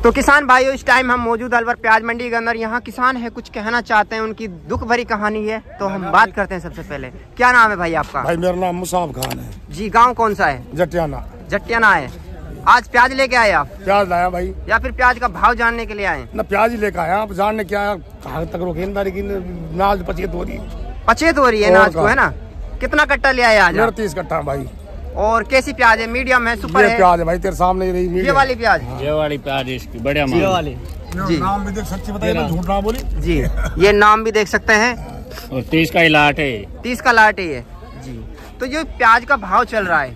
तो किसान भाइयों, इस टाइम हम मौजूद अलवर प्याज मंडी के अंदर। यहाँ किसान है, कुछ कहना चाहते हैं, उनकी दुख भरी कहानी है, तो हम बात करते हैं। सबसे पहले क्या नाम है भाई आपका? भाई मेरा नाम मुसाब खान है जी। गांव कौन सा है? जटियाना। जटियाना है। आज प्याज लेके आए आप? प्याज लाया भाई। या फिर प्याज का भाव जानने के लिए आए? ना प्याज ही लेकर आया, आप जानने क्या आया, कहाँ तक रोकेंदारी की नाज पचेत हो रही है नाज को, है ना? कितना कट्टा ले आए आज? 30 कट्टा भाई। और कैसी प्याज है? मीडियम है, सुपर है? प्याज है भाई, तेरे सामने ये वाली प्याज? ये वाली प्याज इसकी बढ़िया ये वाली जी। नाम भी देख, सच्ची बताइए, झूठ ना बोली जी। ये नाम भी देख सकते हैं। और 30 का लाट है। 30 का लाट है ये जी। तो ये प्याज का भाव चल रहा है,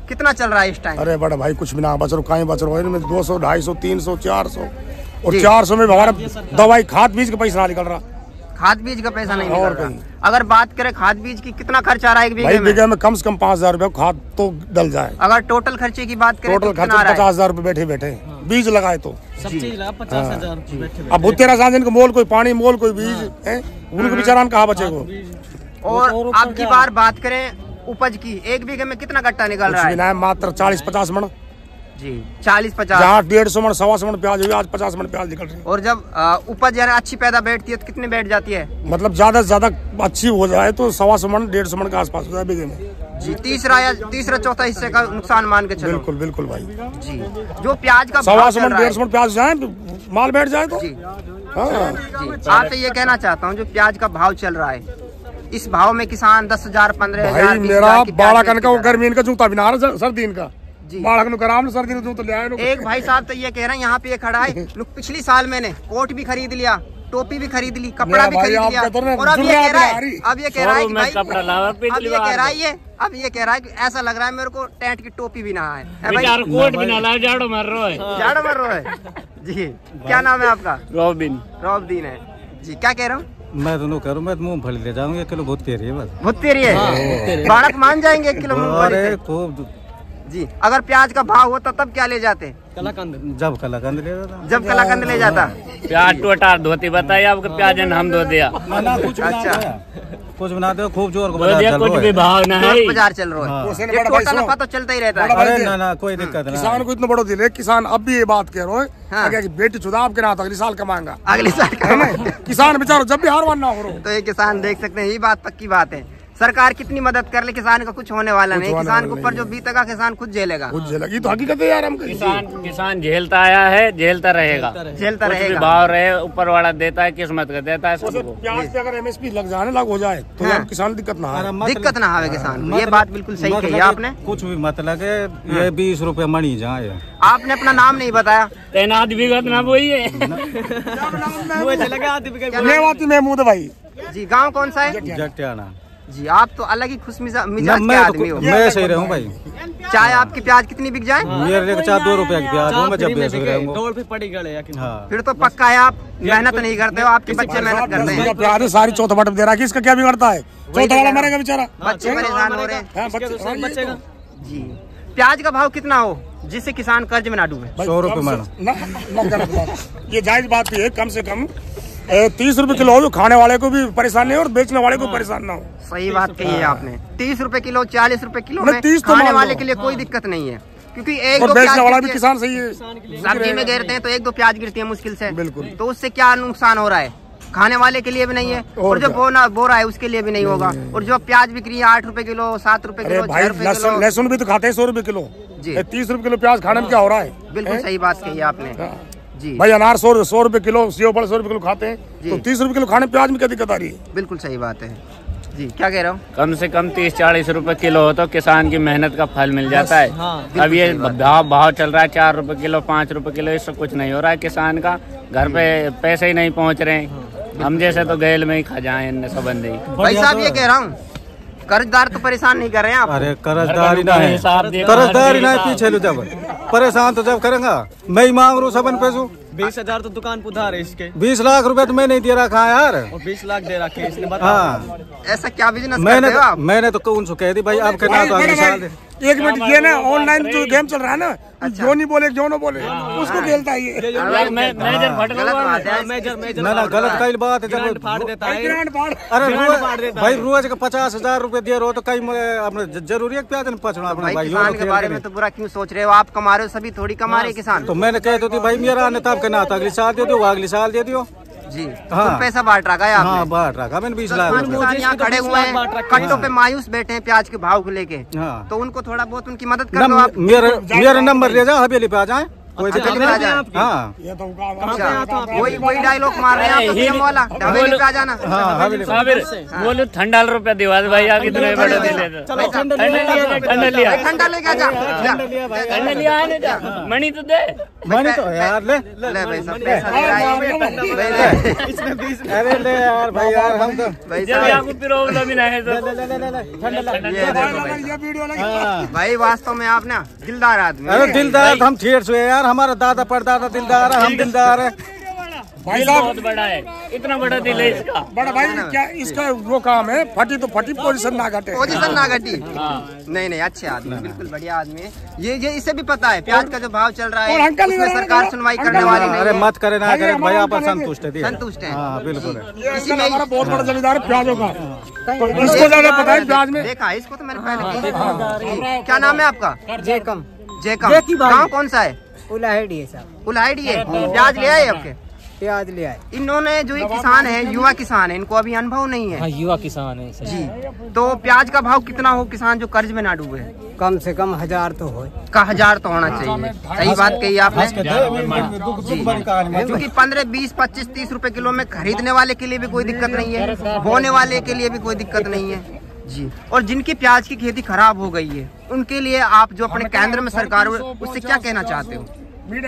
कितना चल रहा है इस टाइम? अरे बड़ा भाई, कुछ भी ना बच रहा, कहीं बच रहा है इनमें 200, 250, 300, 400 और 400 में हमारा दवाई खाद बीज का पैसा निकल रहा। खाद बीज का पैसा नहीं निकल रहा। अगर बात करें खाद बीज की, कितना खर्च आ रहा है एक बीघे में? बीघे में कम से कम 5000 रुपए खाद तो डल जाए। अगर टोटल खर्चे की बात करें, टोटल खर्चा 50,000 रुपए बैठे बैठे बीज लगाए तो सब चीज 50,000। अब तेरा साथ इनको मोल कोई पानी, मोल कोई बीज है, उनको बेचारा कहाँ बचेगा। और आपकी बात करें उपज की, एक बीघे में कितना कट्टा निकल रहा है? मात्र 40-50 मन जी। 40-50। जहाँ 150 मन 125 मन प्याज हुई, आज 50 मन प्याज निकल रही है। और जब उपज यानी अच्छी पैदा बैठती है तो कितने बैठ जाती है? मतलब ज्यादा से ज्यादा अच्छी हो जाए तो 125 मन 150 मन के आसपास हो जाए बीघे में जी। तीसरा चौथा हिस्से का नुकसान मान के चलो। बिल्कुल बिल्कुल भाई जी। जो प्याज का 125 मन 150 मन प्याज जाए माल बैठ जाए तो जी। आपसे ये कहना चाहता हूँ, जो प्याज का भाव चल रहा है, इस भाव में किसान 10,000, 15,000। भाई मेरा बाड़ा कन का गर्मी का जूता बिना रहा, सर्दी का एक भाई साहब तो ये कह रहे हैं, यहाँ पे खड़ा है, पिछली साल मैंने कोट भी खरीद लिया, टोपी भी खरीद ली, कपड़ा भी खरीद लिया, और अब ये कह रहा है कि ऐसा लग रहा है मेरे को टेंट की टोपी भी ना है, कोट भी ना लाए, जाड़ो मर रहा है जी। क्या नाम है आपका? रौबदीन है जी। क्या कह रहा हूँ मैं तो नहीं करूँ, मैं तो मूंगफली ले जाऊंगा, 1 किलो बहुत तेरी है, बस बहुत तेरी है। बालक मान जाएंगे 1 किलो मूंगफली खूब जी। अगर प्याज का भाव होता तब क्या ले जाते? जब कलाकंद ले जाता। ले जाता। प्याज टोटा धोती बताइए आपको, प्याज ने हम धो दिया। अच्छा, कुछ बना दो, खूब जोर कुछ भी भाव न है, बाजार चल रहा है, टोटा नफा तो चलता ही रहता है। अरे ना कोई दिक्कत नहीं। किसान को इतना बड़ा दिल है, किसान अब भी ये बात कह रहा है कि बेटी चुदा आपके ना अगले साल कमाएगा, अगले साल किसान बेचारा जब भी हारवान ना हो। तो ये किसान देख सकते हैं, ये बात पक्की बात है। सरकार कितनी मदद कर ले, किसान का कुछ होने वाला नहीं। किसान के ऊपर जो बीतेगा किसान खुद झेलेगा। ये तो हकीकत है यार। हम किसान झेलता आया है, झेलता रहेगा। भाव रहे ऊपर वाला देता है, किस्मत का देता है सबको। प्याज पे अगर MSP लग जाने लग हो जाए तो यार किसान दिक्कत ना आवे किसान। ये बात बिल्कुल सही कही आपने। कुछ भी मत लगे, ये 20 रुपए मणि जाए। आपने अपना नाम नहीं बताया। तैनात विगत ना वही है महमूद भाई जी। गाँव कौन सा है? जटियाना जी। आप तो अलग ही खुश मिजाज के आदमी हो। मैं सही रहूं भाई। चाहे आपकी प्याज कितनी बिक जाए, मेरे को 2 रुपए की प्याज हो, मैं जब भी सही रहूंगा। दौड़ पे पड़ी गड़े। फिर तो पक्का है आप मेहनत नहीं करते हो, आपके बच्चे मेहनत करते हैं। प्याज सारी चौथा बटन दे रहा है, इसका क्या बिगड़ता है? चौथा वाला मरेगा बेचारा, बच्चे परेशान हो रहे हैं। बचेगा जी। प्याज का भाव कितना हो जिससे किसान कर्ज में ना डूबे? 100 रुपए। ये जायज बात है, कम से कम 30 रुपए किलो हो, खाने वाले को भी परेशान नहीं हो और बेचने वाले को परेशान ना हो। सही बात कही है आपने। 30 रुपए किलो, 40 रुपए किलो में खाने वाले के लिए कोई दिक्कत नहीं है, क्योंकि एक दो बेचने वाला भी किसान सही है। सब्जी में गिरते हैं तो 1-2 प्याज गिरती है मुश्किल से, बिल्कुल। तो उससे क्या नुकसान हो रहा है? खाने वाले के लिए भी नहीं है, और जो बो रहा है उसके लिए भी नहीं होगा। और जो प्याज बिक्री है 8 रुपए किलो, 7 रुपए किलो, 6 रुपए किलो। लहसुन भी तो खाते हैं 100 रुपए किलो जी। 30 रुपए किलो प्याज खाने में क्या हो रहा है? बिल्कुल सही बात कही आपने जी। भाई अनार 100 रुपए किलो, सेव 100 रुपए किलो खाते हैं, तो 30 रुपए किलो खाने प्याज में क्या दिक्कत आ रही है? बिल्कुल सही बात है जी। क्या कह रहा हूँ? कम से कम 30-40 रुपए किलो हो तो किसान की मेहनत का फल मिल जाता है। अब ये भाव चल रहा है 4 रुपए किलो, 5 रुपए किलो, इससे कुछ नहीं हो रहा है। किसान का घर पे पैसे ही नहीं पहुँच रहे हैं। हम जैसे तो गैल में ही खा जाए सबंदे। भाई साहब ये कह रहा हूँ, कर्जदार तो परेशान नहीं कर रहे हैं आप? अरे कर्जदारी ना है, पीछे लो। जब परेशान तो जब करेंगा, मैं ही मांग रू सबन पैसों। 20,000 तो दुकान पुधार है इसके। 20 लाख रुपए तो मैं नहीं दे रखा है यार, और 20 लाख दे रखे इसने। ऐसा क्या बिजनेस करते हो आप? मैंने तो उनसे कह दी भाई आपके ना तो अगले साल एक मिनट ये ना ऑनलाइन जो गेम चल रहा है ना, जो नहीं बोले जो ना बोले उसको खेलता है ये। ना गलत कई बात है। अरे भाई रोज का 50,000 रुपए दे रहे हो तो कई जरूरी है प्याज पचना अपना भाई। किसान के बारे में तो बुरा क्यों सोच रहे हो? आप कमा रहे हो, सभी थोड़ी कमा रहे किसान। तो मैंने कह दो भाई मेरा आने तब कहना था अगली साल दे दो, अगली साल दे दियो जी। हाँ, तो पैसा बांट रखा है आपने? हाँ बांट रखा मैंने 20 लाख। यहाँ खड़े हुए हैं कट्टों पे मायूस बैठे हैं प्याज के भाव को लेके। हाँ। तो उनको थोड़ा बहुत उनकी मदद कर दो आप। मेरा नंबर ले जाओ, हवेली पे आ जाए। हाँ वही डायलॉग मार रहे हैं आप तो सीएम वाला, हवेली पे आ जाना। बोलो ठंडा रुपया दिवा भाई आगे ठंडा लेके आ जा, मणि तो दे, मणि तो यार ले भाई सब पैसा दे रहा है। अरे ले यार भाई यार हम तो प्रॉब्लम ही नहीं है भाई। वास्तव में आप ना दिलदार आदमी। अरे दिलदार हम ठेर से यार, हमारा दादा परदादा दिलदार है, हम दिलदार है भाई साहब। बहुत बड़ा है, इतना बड़ा दिल है इसका। बड़ा भाई क्या इसका वो काम है, फटी तो फटी, पोजीशन ना घटे, पोजीशन ना घटी। नहीं अच्छे आदमी, बिल्कुल बढ़िया आदमी है ये इसे भी पता है प्याज का जो भाव चल रहा है उसमें सरकार सुनवाई करने वाली नहीं है। अरे मत करे ना करे भाई, आप संतुष्ट है? संतुष्ट है बिल्कुल। इसी में बहुत बड़ा जमींदार है प्याजों का, इसको ज्यादा पता है प्याज में। देखा इसको तो मैंने पहले। क्या नाम है आपका? जेकम। गाँव कौन सा है? उलाहेड़ी है साहब। उलाहेड़ी है। प्याज ले आए आपके? प्याज ले आए। इन्होंने जो ये किसान है, युवा किसान है, इनको अभी अनुभव नहीं है। युवा किसान है जी। तो प्याज का भाव कितना हो किसान जो कर्ज में ना डूबे? कम से कम 1000 तो हो। 1000 तो होना चाहिए। सही बात कही आपने। क्योंकि 15, 20, 25, 30 रुपए किलो में खरीदने वाले के लिए भी कोई दिक्कत नहीं है, बोने वाले के लिए भी कोई दिक्कत नहीं है जी। और जिनकी प्याज की खेती खराब हो गई है उनके लिए आप जो अपने केंद्र में सरकार उससे क्या कहना चाहते हो?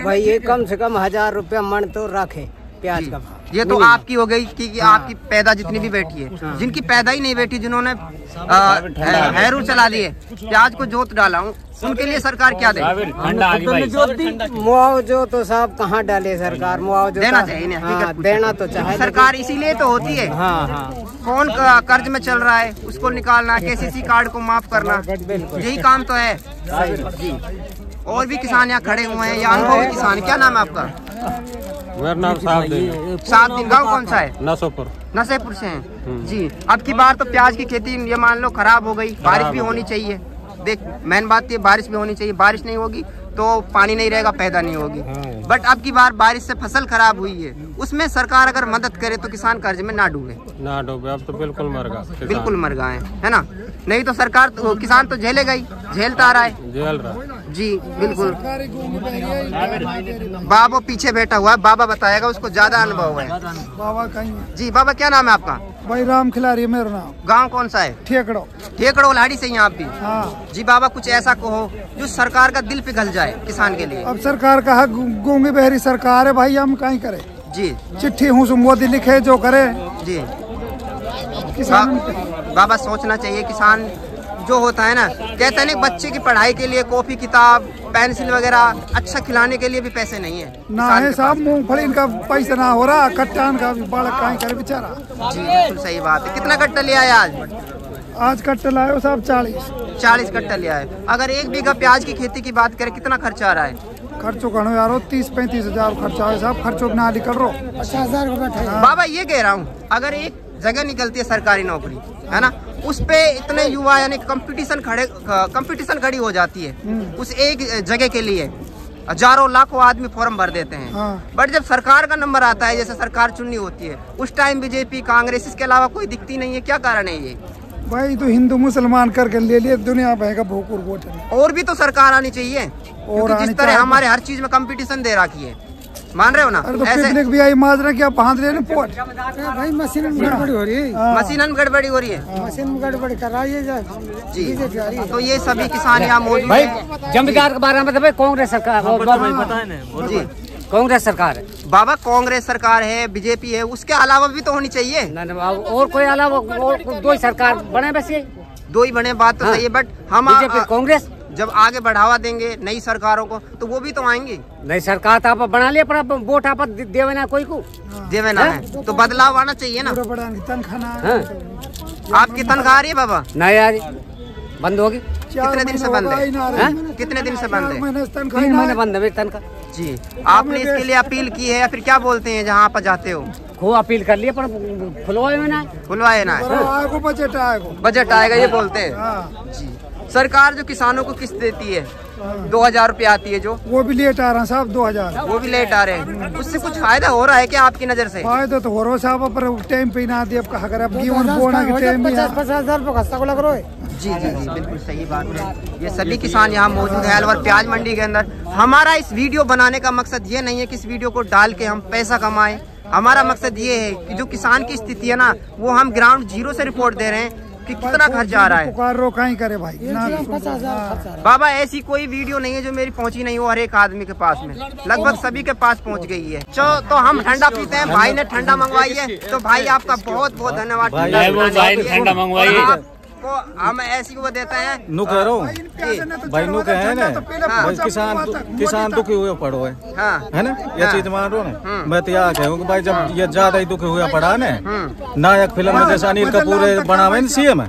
भाई ये कम से कम 1000 रुपया मन तो रखे प्याज का भाव। ये तो आपकी हो गई कि आपकी पैदा जितनी भी बैठी है। जिनकी पैदा ही नहीं बैठी, जिन्होंने हैरू चला दिए, प्याज को जोत डाला हूँ, उनके लिए सरकार क्या दे? मुआवजा तो साहब कहाँ डाले सरकार? मुआवजा देना चाहिए। हाँ, देना तो चाहिए। सरकार इसीलिए तो होती है। हाँ। कौन कर्ज में चल रहा है उसको निकालना, केसीसी कार्ड को माफ करना, यही काम तो है जी। और भी किसान यहाँ खड़े हुए हैं, या अनुभवी किसान। क्या नाम है आपका? मेरा नाम साहब। गाँव कौन सा है? नसेपुर से हैं जी। अब की बार तो प्याज की खेती ये मान लो खराब हो गई, बारिश भी होनी चाहिए। देख मेन बात ये, बारिश भी होनी चाहिए। बारिश नहीं होगी तो पानी नहीं रहेगा, पैदा नहीं होगी। बट अब की बार बारिश से फसल खराब हुई है, उसमें सरकार अगर मदद करे तो किसान कर्ज में ना डूबे। अब तो बिल्कुल मर गया, बिल्कुल मर गए है ना। नहीं तो सरकार तो किसान तो झेलेगा ही, झेलता आ रहा है। झेल रहा जी बिल्कुल। बाबा पीछे बैठा हुआ है, बाबा बताएगा, उसको ज्यादा अनुभव है। बाबा कहीं जी। बाबा क्या नाम है आपका? भाई राम खिलाड़ी मेरा नाम। गांव कौन सा है? ठेकड़ो उलाहेड़ी से यहाँ भी। हाँ। जी बाबा कुछ ऐसा कहो जो सरकार का दिल पिघल जाए किसान के लिए। अब सरकार का गूंगी बहरी सरकार है भाई, हम कहीं करे जी। चिट्ठी हूँ मोदी लिखे जो करे जी। किसान बाबा सोचना चाहिए। किसान जो होता है ना, कहते हैं ना बच्चे की पढ़ाई के लिए कॉपी किताब पेंसिल वगैरह अच्छा खिलाने के लिए भी पैसे नहीं है ना है साहब। मूंगफली इनका पैसा ना हो रहा, कट्टान का भी बालक कहीं करे बेचारा। जी बिल्कुल सही बात है। कितना कट्टा लिया है आज कट्टा लाए साहब? 40 कट्टा लिया है। अगर 1 बीघा प्याज की खेती की बात करें कितना खर्चा आ रहा है? खर्चो करो यारो 30-35 हजार खर्चा है साहब। खर्चो ना निकल रो 50,000 रुपए। बाबा ये कह रहा हूँ, अगर एक जगह निकलती है सरकारी नौकरी है ना, उस पे इतने युवा यानी कंपटीशन खड़ी हो जाती है उस एक जगह के लिए। हजारों लाखों आदमी फॉर्म भर देते हैं। हाँ। बट जब सरकार का नंबर आता है, जैसे सरकार चुननी होती है, उस टाइम बीजेपी कांग्रेस इसके अलावा कोई दिखती नहीं है। क्या कारण है ये? भाई तो हिंदू मुसलमान करके ले लिए, दुनिया भर का भोकुर वोट है। और भी तो सरकार आनी चाहिए, और जिस तरह हमारे हर चीज में कंपटीशन दे रखी है, मान रहे हो ना? तो ऐसे भी आई माजरा क्या बांध रहे हैं पोट भाई। मशीन में गड़बड़ी हो रही है, मशीन में गड़बड़ी हो रही है, मशीन में गड़बड़ी कर रही है जी। तो ये सभी किसान यहाँ मौजूद भाई हैं। जमींदार के बारे में तो कांग्रेस सरकार जी, कांग्रेस सरकार है बाबा। कांग्रेस सरकार है, बीजेपी है, उसके अलावा भी तो होनी चाहिए। और कोई अलावा दो ही सरकार बने, बस ये 2 ही बने, बात तो सही है। बट हम कांग्रेस जब आगे बढ़ावा देंगे नई सरकारों को तो वो भी तो आएंगी। नई सरकार तो आप बना लिया, पर आप वोट आप देवे ना कोई को देवे ना है तो बदलाव आना चाहिए ना। तनख्वाह आपकी तनख्वाह आ रही है बाबा? नहीं यार, बंद होगी। कितने दिन से बंद है? कितने दिन से बंद है? 3 महीने बंद है वेतन का। जी, आपने इसके लिए अपील की है या फिर क्या बोलते हैं जहाँ आप जाते हो? खूब अपील कर लिया पर खुलवाए में ना, खुलवाए ना, बजट आएगा ये बोलते हैं। जी, सरकार जो किसानों को किस्त देती है 2000 रुपये आती है जो, वो भी लेट आ रहा है साहब, 2000 वो भी लेट आ रहे हैं। उससे कुछ फायदा हो रहा है क्या आपकी नजर से? फायदा तो हो रहा है साहब, पर टाइम पे ना दिया 50,000 रुपये लग रहा है। जी जी जी, बिल्कुल सही बात है। ये सभी किसान यहाँ मौजूद है अलवर प्याज मंडी के अंदर। हमारा इस वीडियो बनाने का मकसद ये नहीं है कि इस वीडियो को डाल के हम पैसा कमाएं। हमारा मकसद ये है कि जो किसान की स्थिति है ना, वो हम ग्राउंड जीरो से रिपोर्ट दे रहे हैं कि कितना खर्च आ रहा है। रोका ही करे भाई बाबा, ऐसी कोई वीडियो नहीं है जो मेरी पहुंची नहीं हो हर एक आदमी के पास में, लगभग सभी के पास पहुंच गई है। तो हम ठंडा पीते हैं, भाई ने ठंडा मंगवाई है, तो भाई आपका बहुत बहुत धन्यवाद। ठंडा मंगवाई तो हम ऐसी वो देते हैं नु कह रहा हूँ भाई, नु कहे है ना भाई, किसान दुखी हुए पड़ो है, है ना, ये चीज मानो ना। मैं तो यहाँ कहूँ कि भाई जब ये ज्यादा ही दुखी हुआ पड़ा ना, नायक फिल्म में जैसा अनिल कपूर बनावे सीएम है,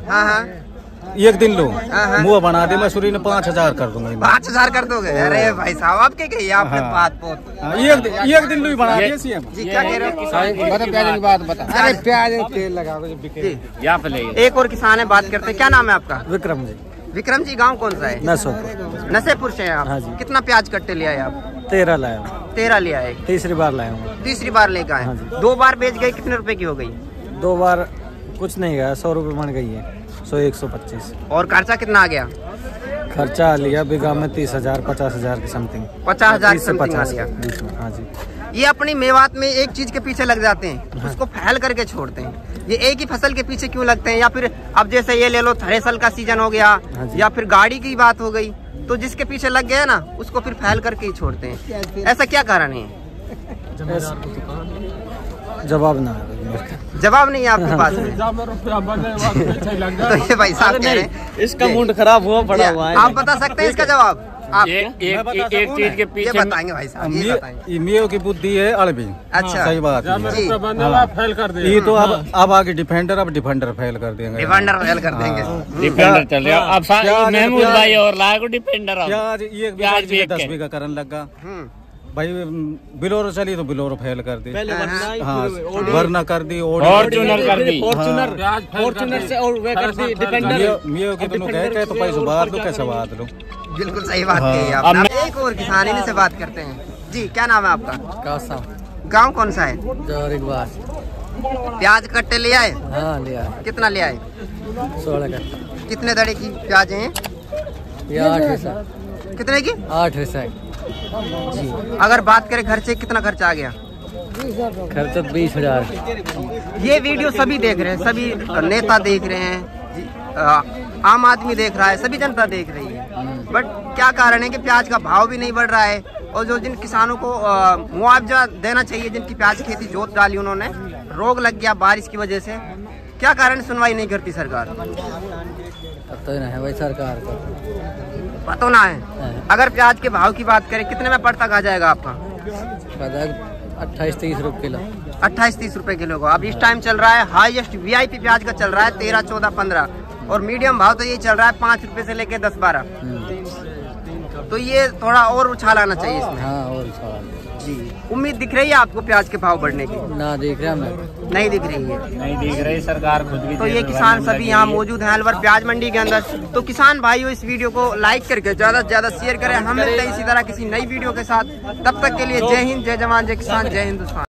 एक दिन लो मुँह बना दे, मैं सूरी ने 5000 कर दूंगा। 5000 कर दोगे? अरे भाई साहब, आपके कही आपने बात बहुत, एक दिन लो ही बना दिया सीएम जी। क्या कह रहे हो? प्याज की बात बता। अरे प्याज तेल लगा एक और किसान है, बात करते हैं। क्या नाम है आपका? विक्रम जी। विक्रम जी, गांव कौन सा है? नसेपुर से हैं आप? कितना प्याज कट्टे ले आए आप? 13 लाया। 13 ले आए? तीसरी बार लाया हूँ। तीसरी बार लेकर आए? 2 बार बेच गए, कितने रुपए की हो गई? 2 बार कुछ नहीं गया, 100 रुपये बन गई है, 125। और खर्चा कितना आ गया? खर्चा लिया बीघा में 30,000 50,000 की समथिंग। 50,000 समथिंग आ गया। हाँ जी। ये अपनी मेवात में एक चीज के पीछे लग जाते हैं, उसको फैल करके छोड़ते हैं। ये एक ही फसल के पीछे क्यों लगते हैं? या फिर अब जैसे ये ले लो, थ्रेसर का सीजन हो गया या फिर गाड़ी की बात हो गई, तो जिसके पीछे लग गया ना, उसको फिर फैल करके ही छोड़ते हैं। ऐसा क्या कारण है? जवाब नहीं है आपके पास में। तो ये भाई साहब कह रहे हैं इसका मूड खराब हुआ पड़ा हुआ है। आप बता सकते हैं इसका जवाब? आप एक चीज के पीछे बताएंगे भाई साहब, ये बताएंगे। मियो की बुद्धि है अड़बी। अच्छा, सही बात है। फेल कर ये तो अब आगे डिफेंडर फेल कर देंगे। डिफेंडर फेल कर देंगे। डिफेंडर चल रहा है अब, महमूद भाई और लाए को डिफेंडर प्याज 10 बीघा करने लगा भाई। बिलोरो चली तो बिलोरो फेल कर दी, हाँ वरना कर दी, फॉर्च्यूनर कर दी, फॉर्च्यूनर से और वे कर दी डिफेंडर। मियो के दोनों कहे तो पैसे बात लो, कैसे बात लो। बिल्कुल सही बात कही आपने। एक और किसान इन्हीं से बात करते हैं। जी, क्या नाम है आपका? कासम। गाँव कौन सा है? प्याज कट्टे ले आए? हाँ ले आए। कितना ले आए? 16 कट्टे। कितने दड़े की प्याज हैं? 8 कितने की? 8 जी। अगर बात करें खर्चे, कितना खर्चा आ गया? खर्चा 20,000। ये वीडियो सभी देख रहे हैं, सभी नेता देख रहे हैं, आम आदमी देख रहा है, सभी जनता देख रही है। बट क्या कारण है कि प्याज का भाव भी नहीं बढ़ रहा है, और जो जिन किसानों को मुआवजा देना चाहिए, जिनकी प्याज खेती जोत डाली उन्होंने, रोग लग गया बारिश की वजह से, क्या कारण सुनवाई नहीं करती सरकार? पता नहीं है भाई सरकार को, पता ना है। अगर प्याज के भाव की बात करें, कितने में पड़ता आ जाएगा आपका? 28-30 रुपए किलो। 28-30 रुपए किलो को अब इस टाइम चल रहा है। हाईएस्ट वीआईपी प्याज का चल रहा है 13, 14, 15, और मीडियम भाव तो ये चल रहा है 5 रुपए से लेके 10-12। तो ये थोड़ा और उछाल आना चाहिए इसमें। हाँ, और उछाल। जी, उम्मीद दिख रही है आपको प्याज के भाव बढ़ने की? ना दिख रहा हमें, नहीं दिख रही है। नहीं दिख रही, सरकार खुद भी। तो ये किसान सभी यहाँ मौजूद हैं अलवर प्याज मंडी के अंदर। तो किसान भाइयों, इस वीडियो को लाइक करके ज्यादा से ज्यादा शेयर करें। हम मिलते हैं इसी तरह किसी नई वीडियो के साथ। तब तक के लिए जय हिंद, जय जवान, जय किसान, जय हिंदुस्तान।